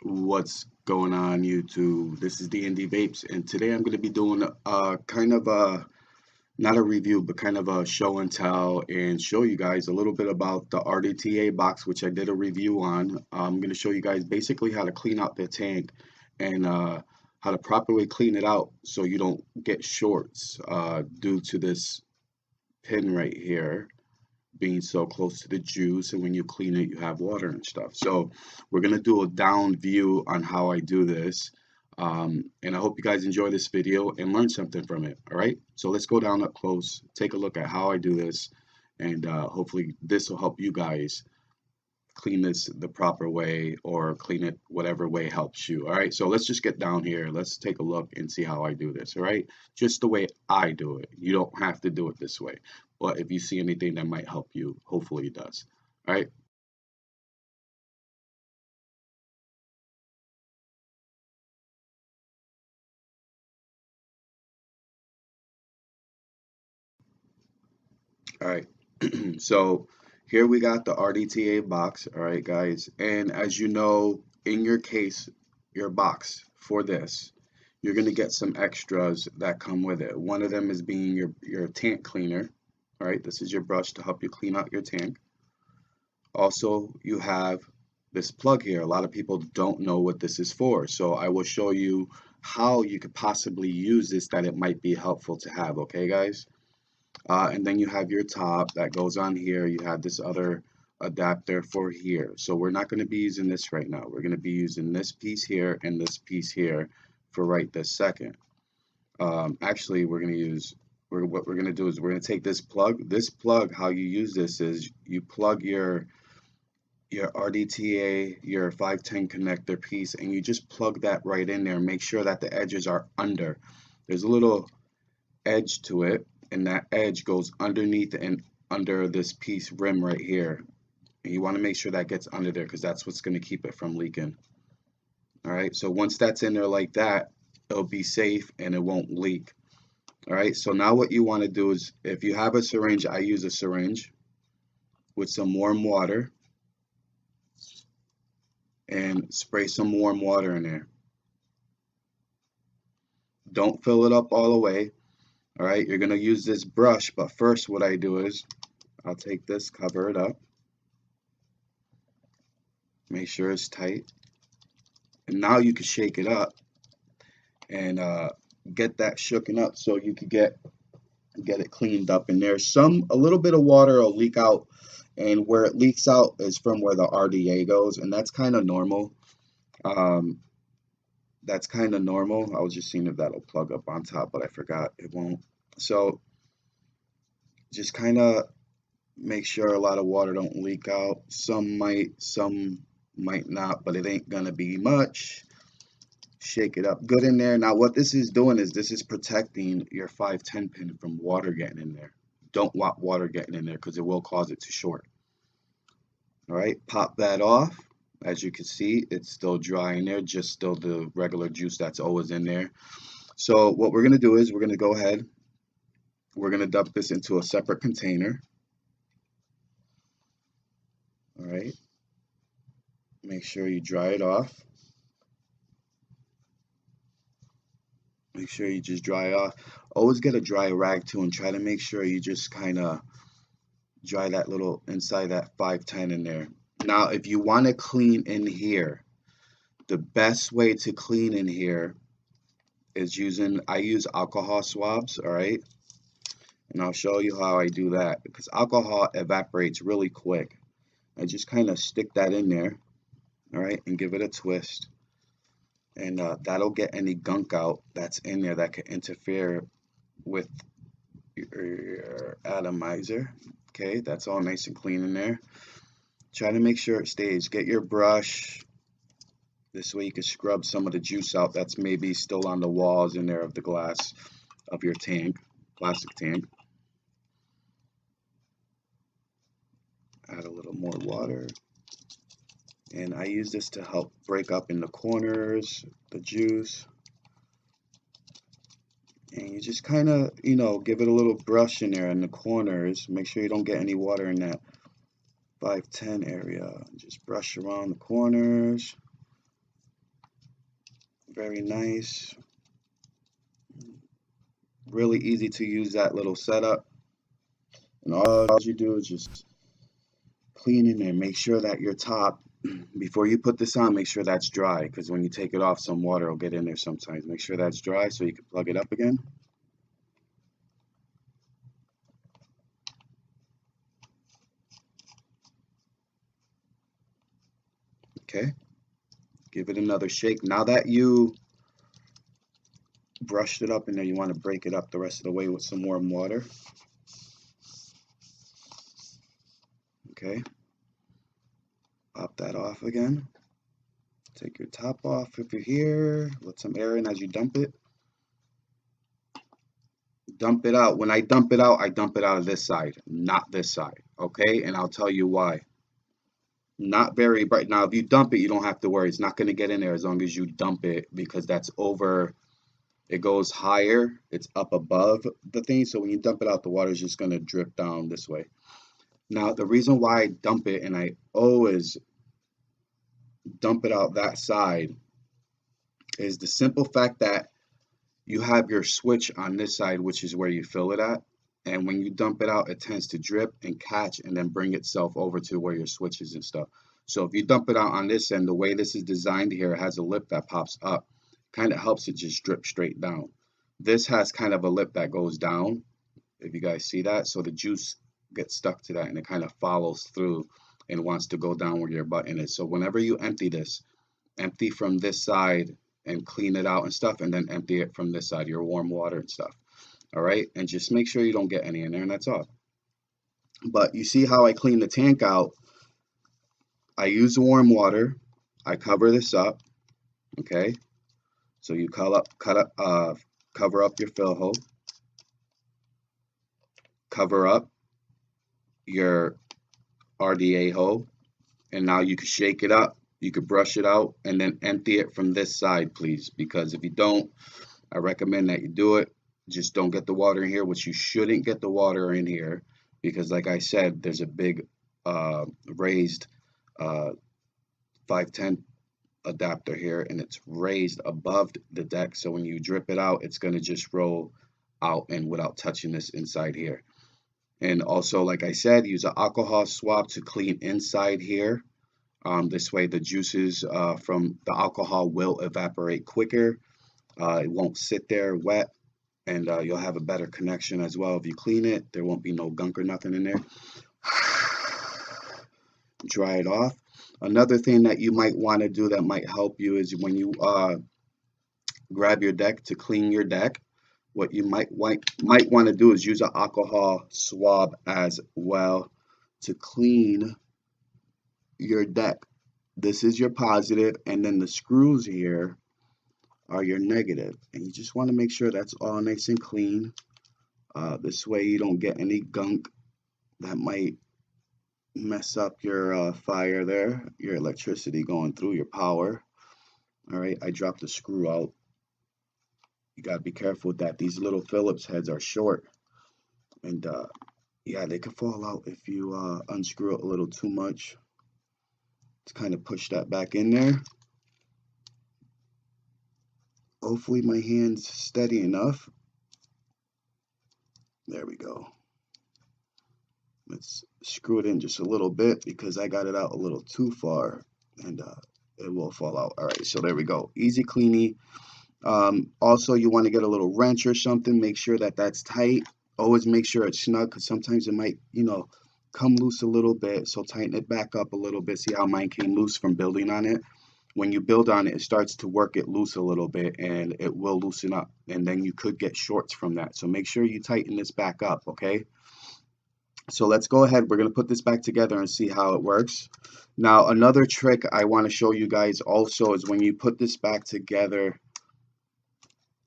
What's going on YouTube? This is D&D Vapes, and today I'm going to be doing kind of a not a review but kind of a show and tell and show you guys a little bit about the RDTA box, which I did a review on. I'm going to show you guys basically how to clean out the tank and how to properly clean it out so you don't get shorts due to this pin right here being so close to the juice, and when you clean it you have water and stuff. So we're going to do a down view on how I do this, and I hope you guys enjoy this video and learn something from it. All right, so let's go down up close, take a look at how I do this, and hopefully this will help you guys clean this the proper way, or clean it whatever way helps you. All right, so let's just get down here, let's take a look and see how I do this. All right, just the way I do it. You don't have to do it this way, but if you see anything that might help you, hopefully it does. All right. All right. So here we got the RDTA box. All right, guys, and as you know, in your case, your box for this, you're going to get some extras that come with it. One of them is being your tank cleaner. All right, this is your brush to help you clean out your tank. Also, you have this plug here. A lot of people don't know what this is for, so I will show you how you could possibly use this, that it might be helpful to have. Okay, guys? And then you have your top that goes on here. You have this other adapter for here. So we're not going to be using this right now. We're going to be using this piece here and this piece here for right this second. Actually, we're going to use, what we're going to do is we're going to take this plug. This plug, how you use this is you plug your RDTA, your 510 connector piece, and you just plug that right in there. Make sure that the edges are under. There's a little edge to it, and that edge goes underneath and under this piece rim right here. And you want to make sure that gets under there, because that's what's going to keep it from leaking. All right, so once that's in there like that, it'll be safe and it won't leak. All right, so now what you want to do is, if you have a syringe, I use a syringe with some warm water, and spray some warm water in there. Don't fill it up all the way. All right, you're going to use this brush, but first what I do is I'll take this, cover it up, make sure it's tight, and now you can shake it up and get that shooken up so you can get it cleaned up. And there's a little bit of water will leak out, and where it leaks out is from where the RDA goes, and that's kind of normal. That's kind of normal. I was just seeing if that'll plug up on top, but I forgot it won't. So just kind of make sure a lot of water don't leak out. Some might not, but it ain't gonna be much. Shake it up good in there. Now what this is doing is this is protecting your 510 pin from water getting in there. Don't want water getting in there, because it will cause it to short. All right, pop that off. As you can see, it's still dry in there, just still the regular juice that's always in there. So what we're going to do is we're going to go ahead, we're going to dump this into a separate container. All right, make sure you dry it off. Make sure you just dry it off. Always get a dry rag too, and try to make sure you just kind of dry that little inside that 510 in there. Now, if you want to clean in here, the best way to clean in here is I use alcohol swabs. All right, and I'll show you how I do that, because alcohol evaporates really quick. I just kind of stick that in there, all right, and give it a twist, and that'll get any gunk out that's in there that could interfere with your atomizer. Okay, that's all nice and clean in there. Try to make sure it stays. Get your brush. This way you can scrub some of the juice out that's maybe still on the walls in there of the glass of your tank, plastic tank. Add a little more water. And I use this to help break up in the corners the juice. And you just kind of, give it a little brush in there in the corners. Make sure you don't get any water in that 510 area. Just brush around the corners. Very nice. Really easy to use that little setup. And all you do is just clean in there. Make sure that your top, before you put this on, make sure that's dry, because when you take it off, some water will get in there sometimes. Make sure that's dry so you can plug it up again. Okay, give it another shake. Now that you brushed it up in there, you want to break it up the rest of the way with some warm water. Okay, pop that off again. Take your top off if you're here. Let some air in as you dump it. Dump it out. When I dump it out of this side, not this side. Okay, and I'll tell you why. Not very bright. Now, if you dump it, you don't have to worry. It's not going to get in there as long as you dump it, because that's over. It goes higher. It's up above the thing. So when you dump it out, the water is just going to drip down this way. Now, the reason why I dump it, and I always dump it out that side, is the simple fact that you have your switch on this side, which is where you fill it at. And when you dump it out, it tends to drip and catch and then bring itself over to where your switch is and stuff. So if you dump it out on this end, the way this is designed here, it has a lip that pops up. Kind of helps it just drip straight down. This has kind of a lip that goes down, if you guys see that. So the juice gets stuck to that and it kind of follows through and wants to go down where your button is. So whenever you empty this, empty from this side and clean it out and stuff, and then empty it from this side, your warm water and stuff. All right, and just make sure you don't get any in there, and that's all. But you see how I clean the tank out? I use warm water. I cover this up. Okay, so you cover up your fill hole. Cover up your RDA hole, and now you can shake it up. You could brush it out and then empty it from this side, please, because if you don't, I recommend that you do it. Just don't get the water in here, which you shouldn't get the water in here, because like I said, there's a big raised 510 adapter here, and it's raised above the deck. So when you drip it out, it's going to just roll out and without touching this inside here. And also, like I said, use an alcohol swab to clean inside here. This way the juices from the alcohol will evaporate quicker. It won't sit there wet. And you'll have a better connection as well if you clean it. There won't be no gunk or nothing in there. Dry it off. Another thing that you might want to do that might help you is when you grab your deck to clean your deck, what you might want to do is use an alcohol swab as well to clean your deck. This is your positive, and then the screws here are your negative, and you just want to make sure that's all nice and clean. This way you don't get any gunk that might mess up your fire there, your electricity going through, your power. All right, I dropped the screw out. You got to be careful with that. These little Phillips heads are short, and yeah, they can fall out if you unscrew it a little too much. Let's kind of push that back in there. Hopefully my hand's steady enough. There we go. Let's screw it in just a little bit because I got it out a little too far, and it will fall out. All right, so there we go. Easy cleany. Also, you want to get a little wrench or something. Make sure that that's tight. Always make sure it's snug, because sometimes it might, come loose a little bit. So tighten it back up a little bit. See how mine came loose from building on it? When you build on it, it starts to work it loose a little bit, and it will loosen up, and then you could get shorts from that. So make sure you tighten this back up, okay? So let's go ahead. We're going to put this back together and see how it works. Now, another trick I want to show you guys also is when you put this back together,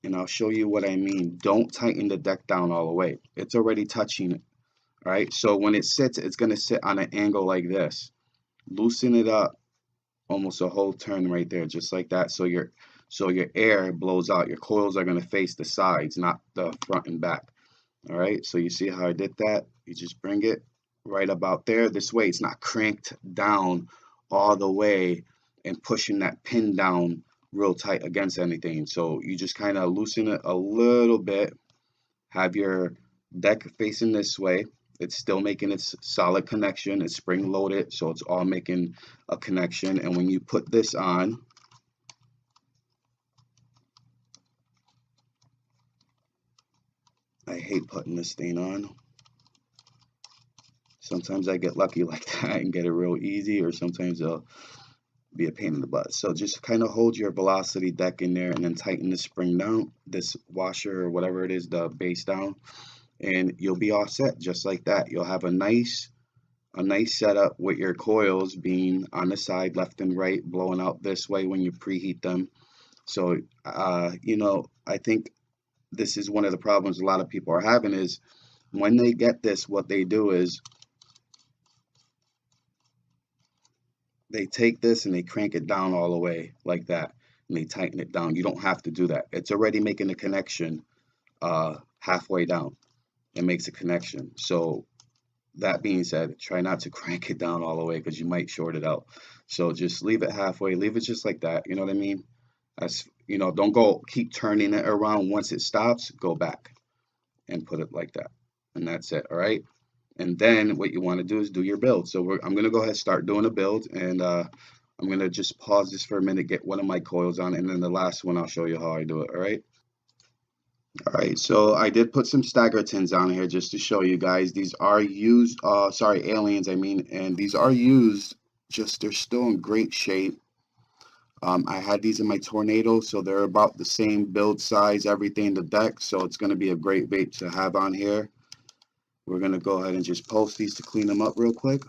and I'll show you what I mean. Don't tighten the deck down all the way. It's already touching it, all right? So when it sits, it's going to sit on an angle like this. Loosen it up. Almost a whole turn right there, just like that. So your air blows out. Your coils are going to face the sides, not the front and back. All right, so you see how I did that? You just bring it right about there. This way it's not cranked down all the way and pushing that pin down real tight against anything. So you just kind of loosen it a little bit, have your deck facing this way. It's still making its solid connection. It's spring loaded, so it's all making a connection. And when you put this on, I hate putting this thing on. Sometimes I get lucky like that and get it real easy, or sometimes it'll be a pain in the butt. So just kind of hold your velocity deck in there and then tighten the spring down, this washer or whatever it is, the base down, and you'll be all set just like that. You'll have a nice setup with your coils being on the side, left and right, blowing out this way when you preheat them. So you know, I think this is one of the problems a lot of people are having is when they get this, what they do is they take this and they crank it down all the way like that, and they tighten it down. You don't have to do that. It's already making a connection halfway down. It makes a connection. So that being said, try not to crank it down all the way because you might short it out. So just leave it halfway. Leave it just like that. You know what I mean? As you know, don't go keep turning it around. Once it stops, go back and put it like that. And that's it. All right. And then what you want to do is do your build. So I'm going to go ahead and start doing a build, and I'm going to just pause this for a minute, get one of my coils on, and then the last one I'll show you how I do it. All right. All right, so I did put some stagger tins on here just to show you guys. These are used, sorry, aliens, I mean, and these are used, just they're still in great shape. I had these in my Tornado, so they're about the same build size, everything in the deck, so it's going to be a great vape to have on here. We're going to go ahead and just post these to clean them up real quick.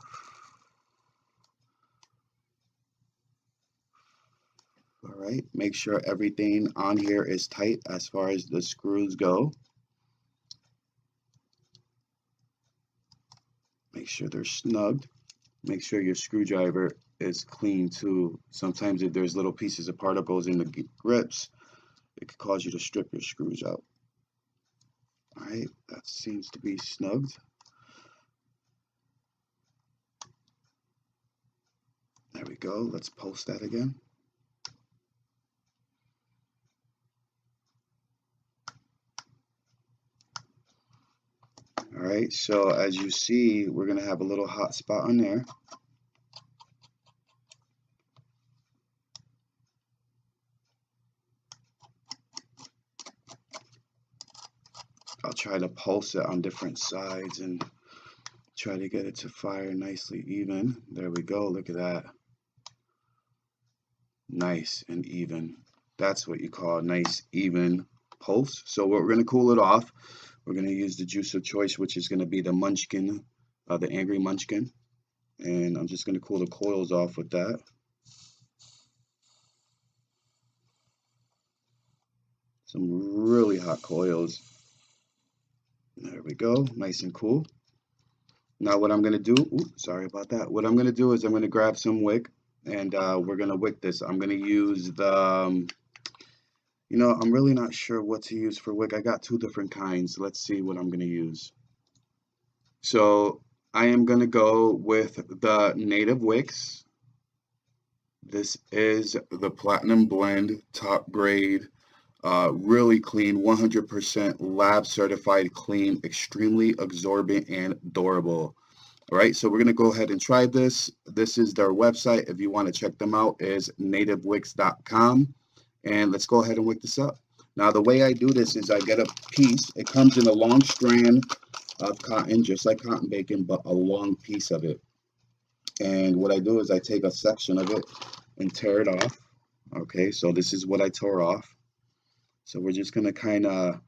All right, make sure everything on here is tight as far as the screws go. Make sure they're snugged. Make sure your screwdriver is clean too. Sometimes if there's little pieces of particles in the grips, it could cause you to strip your screws out. All right, that seems to be snugged. There we go. Let's post that again. All right, so as you see, we're going to have a little hot spot on there. I'll try to pulse it on different sides and try to get it to fire nicely even. There we go. Look at that. Nice and even. That's what you call a nice even pulse. So we're going to cool it off. We're going to use the juice of choice, which is going to be the Munchkin, the Angry Munchkin. And I'm just going to cool the coils off with that. Some really hot coils. There we go, nice and cool. Now what I'm going to do, sorry about that. What I'm going to do is I'm going to grab some wick, and we're going to wick this. I'm going to use the, you know, I'm really not sure what to use for wick. I got two different kinds. Let's see what I'm going to use. So I am going to go with the Native Wicks. This is the Platinum Blend, top grade. Really clean, 100% lab certified clean, extremely absorbent and durable. All right, so we're going to go ahead and try this. This is their website. If you want to check them out, is nativewicks.com. And let's go ahead and wick this up. Now, the way I do this is I get a piece. It comes in a long strand of cotton, just like cotton bacon, but a long piece of it. And what I do is I take a section of it and tear it off. Okay, so this is what I tore off. So we're just going to kind of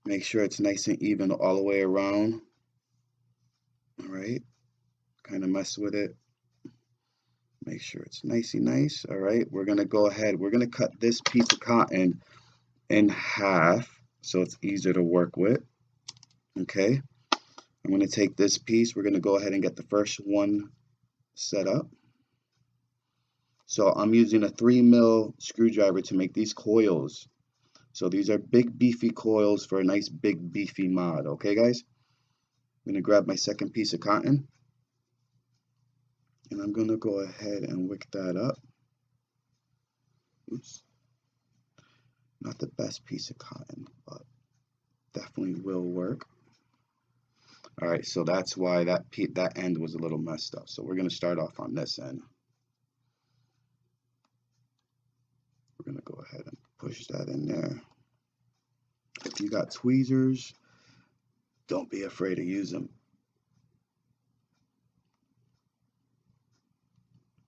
make sure it's nice and even all the way around. All right, kind of mess with it. Make sure it's nicey nice. All right, we're going to go ahead. We're going to cut this piece of cotton in half so it's easier to work with. Okay, I'm going to take this piece. We're going to go ahead and get the first one set up. So I'm using a 3mm screwdriver to make these coils. So these are big beefy coils for a nice big beefy mod. Okay, guys? I'm going to grab my second piece of cotton, and I'm going to go ahead and wick that up. Oops. Not the best piece of cotton, but definitely will work. All right, so that's why that end was a little messed up. So we're going to start off on this end. We're going to go ahead and push that in there. If you got tweezers, don't be afraid to use them.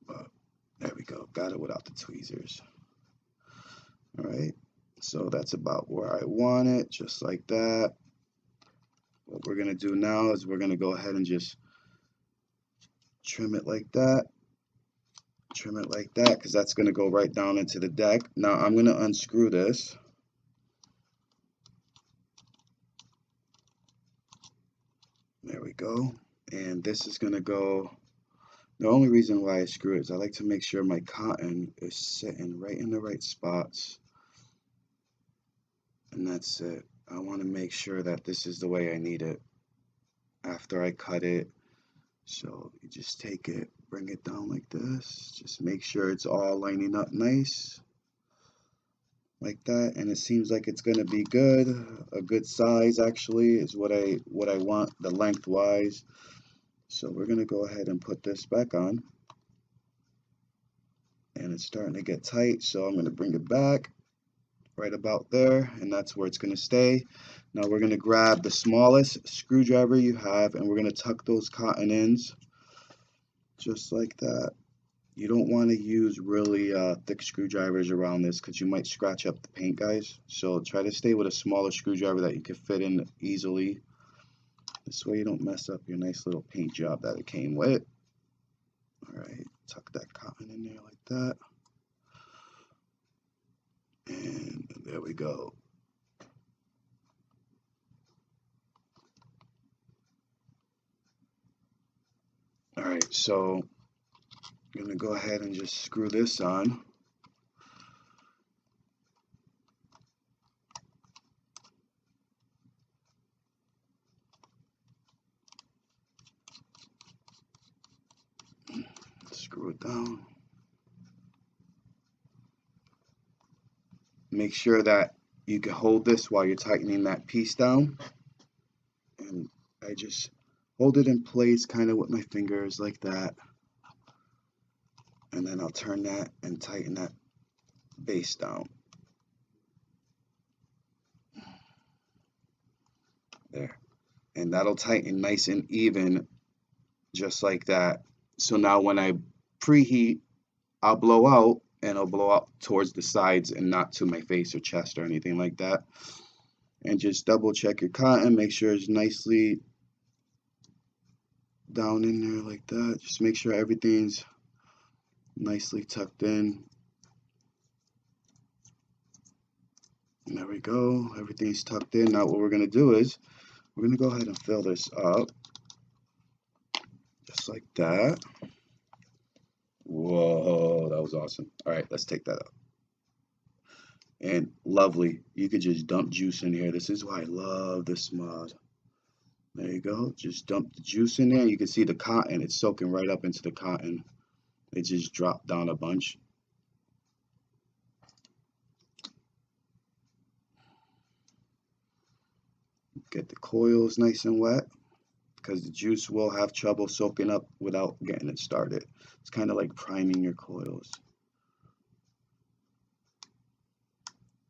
But there we go. Got it without the tweezers. All right, so that's about where I want it, just like that. What we're going to do now is we're going to go ahead and just trim it like that. Trim it like that, because that's going to go right down into the deck. Now I'm going to unscrew this. There we go. And this is going to go. The only reason why I screw it is I like to make sure my cotton is sitting right in the right spots. And that's it. I want to make sure that this is the way I need it after I cut it. So you just take it, bring it down like this. Just make sure it's all lining up nice. Like that. And it seems like it's going to be good. A good size actually is what I want, the lengthwise. So we're going to go ahead and put this back on. And it's starting to get tight, so I'm going to bring it back right about there, and that's where it's going to stay. Now we're going to grab the smallest screwdriver you have, and we're going to tuck those cotton ends just like that. You don't want to use really thick screwdrivers around this because you might scratch up the paint, guys. So try to stay with a smaller screwdriver that you can fit in easily. This way you don't mess up your nice little paint job that it came with. All right, tuck that cotton in there like that. And there we go. All right, so I'm going to go ahead and just screw this on. Screw it down. Make sure that you can hold this while you're tightening that piece down. And I just hold it in place kind of with my fingers like that. And then I'll turn that and tighten that base down. There. And that'll tighten nice and even just like that. So now when I preheat, I'll blow out, and it'll blow out towards the sides and not to my face or chest or anything like that. And just double check your cotton, make sure it's nicely down in there like that. Just make sure everything's nicely tucked in. And there we go, everything's tucked in. Now what we're going to do is we're going to go ahead and fill this up just like that. Whoa, that was awesome. All right, let's take that out. And lovely, you could just dump juice in here. This is why I love this mod. There you go, just dump the juice in there. You can see the cotton, it's soaking right up into the cotton. It just dropped down a bunch. Get the coils nice and wet, because the juice will have trouble soaking up without getting it started. It's kind of like priming your coils.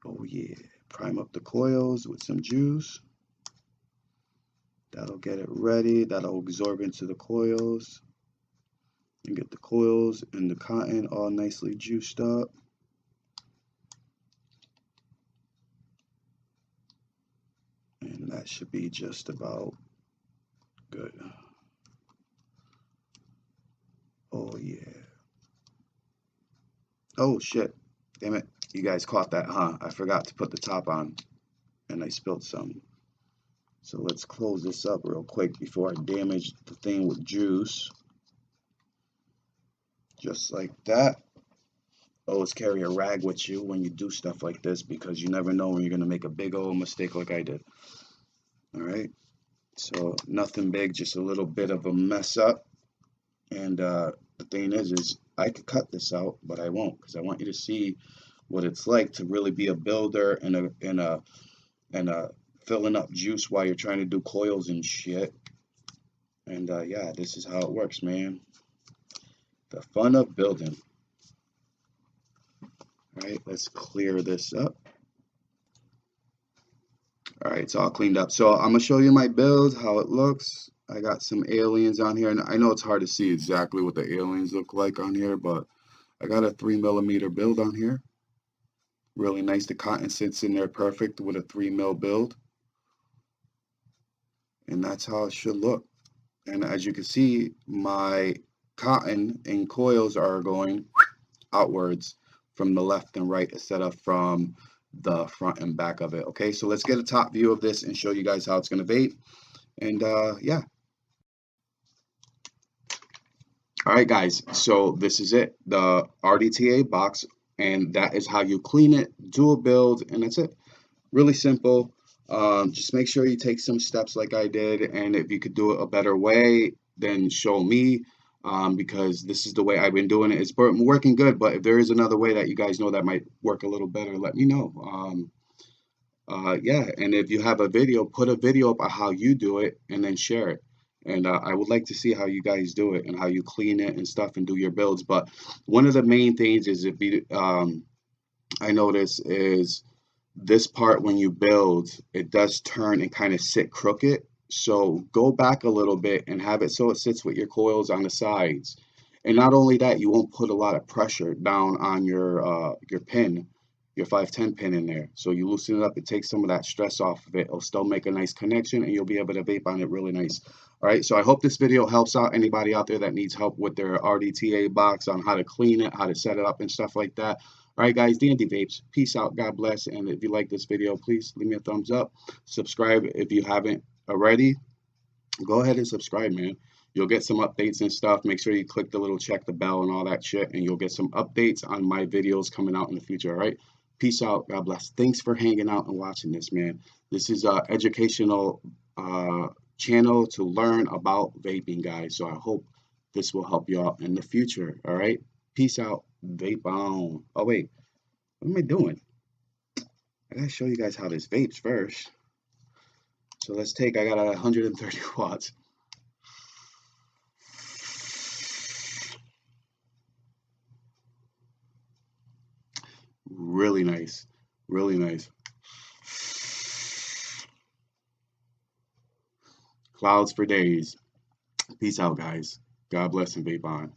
Oh yeah, prime up the coils with some juice. That'll get it ready. That'll absorb into the coils. And get the coils and the cotton all nicely juiced up. And that should be just about good. Oh yeah. Oh shit. Damn it. You guys caught that, huh? I forgot to put the top on and I spilled some. So let's close this up real quick before I damage the thing with juice. Just like that. Always carry a rag with you when you do stuff like this, because you never know when you're going to make a big old mistake like I did. Alright. So nothing big, just a little bit of a mess up. And the thing is I could cut this out, but I won't, because I want you to see what it's like to really be a builder and filling up juice while you're trying to do coils and shit. And yeah, this is how it works, man. The fun of building. All right, let's clear this up. All right, it's all cleaned up. So I'm gonna show you my build, how it looks. I got some aliens on here, and I know it's hard to see exactly what the aliens look like on here, but I got a 3mm build on here. Really nice. The cotton sits in there perfect with a 3mm build. And that's how it should look. And as you can see, my cotton and coils are going outwards from the left and right instead of from the front and back of it. Okay, so let's get a top view of this and show you guys how it's going to vape. And yeah. All right, guys, so this is it, the RDTA box, and that is how you clean it, do a build, and that's it. Really simple. Just make sure you take some steps like I did, and if you could do it a better way, then show me, because this is the way I've been doing it. It's working good, but if there is another way that you guys know that might work a little better, let me know. Yeah, and if you have a video, put a video up of how you do it and then share it. And I would like to see how you guys do it and how you clean it and stuff and do your builds. But one of the main things is if you, I notice is this part when you build, it does turn and kind of sit crooked. So go back a little bit and have it so it sits with your coils on the sides. And not only that, you won't put a lot of pressure down on your pin, your 510 pin in there. So you loosen it up, it takes some of that stress off of it. It'll still make a nice connection and you'll be able to vape on it really nice. All right, so I hope this video helps out anybody out there that needs help with their RDTA box on how to clean it, how to set it up and stuff like that. All right, guys, D&D Vapes, peace out, God bless. And if you like this video, please leave me a thumbs up. Subscribe if you haven't already. Go ahead and subscribe, man. You'll get some updates and stuff. Make sure you click the little check the bell and all that shit, and you'll get some updates on my videos coming out in the future, all right? Peace out, God bless. Thanks for hanging out and watching this, man. This is an educational channel to learn about vaping, guys. So I hope this will help you out in the future, all right? Peace out. Vape on. Oh, wait. What am I doing? I gotta show you guys how this vapes first. So let's take, I got 130 watts. Really nice. Really nice. Clouds for days. Peace out, guys. God bless and vape on.